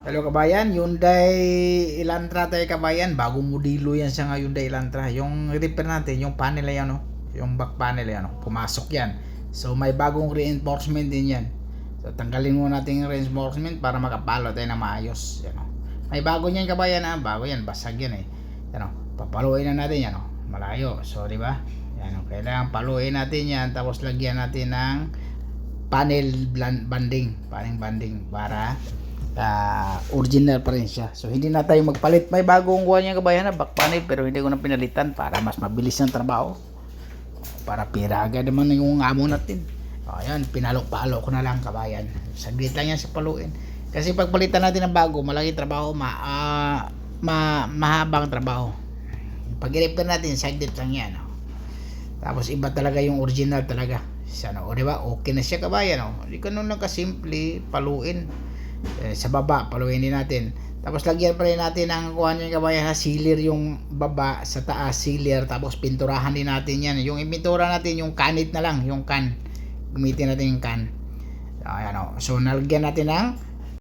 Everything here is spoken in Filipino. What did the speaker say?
Hello kabayan, Hyundai Elantra tayo kabayan. Bagong modelo yan sa Hyundai Elantra. Yung repair natin, yung panel yan, no? Yung back panel yan, no? Pumasok yan. So may bagong reinforcement din yan. So tanggalin muna natin yung reinforcement para makapalo tayo na maayos. Yan, no? May bago niyan kabayan, ha? Bago yan, basag yan eh. Yan, no? Papaluin na natin yan, no? Malayo. So di ba? Yan, no? Kailangan paluin natin yan, tapos lagyan natin ng panel banding para original pa rin siya. So hindi na tayo magpalit. May bagong kuha niya kabayan na back panel, pero hindi ko na pinalitan para mas mabilis ang trabaho. Para pira agad naman yung amo natin. Ayan, pinalok-palok ko na lang kabayan. Saglit lang yan sa paluin. Kasi pag palitan natin ng bago, malaki trabaho, mahabang trabaho. Pag i-repair natin, saglit lang yan. Tapos iba talaga yung original talaga. Sana, o diba? Okay na siya kabayan. Hindi ka nun lang kasimple paluin. Sa baba, paluin din natin. Tapos lagyan pa rin natin ang kuha niya kabayan, sealer yung baba, sa taas sealer, tapos pinturahan din natin yan. Yung ipintura natin, yung kanit na lang, yung can. Gamitin natin yung can. Ayan, so nalagyan natin ng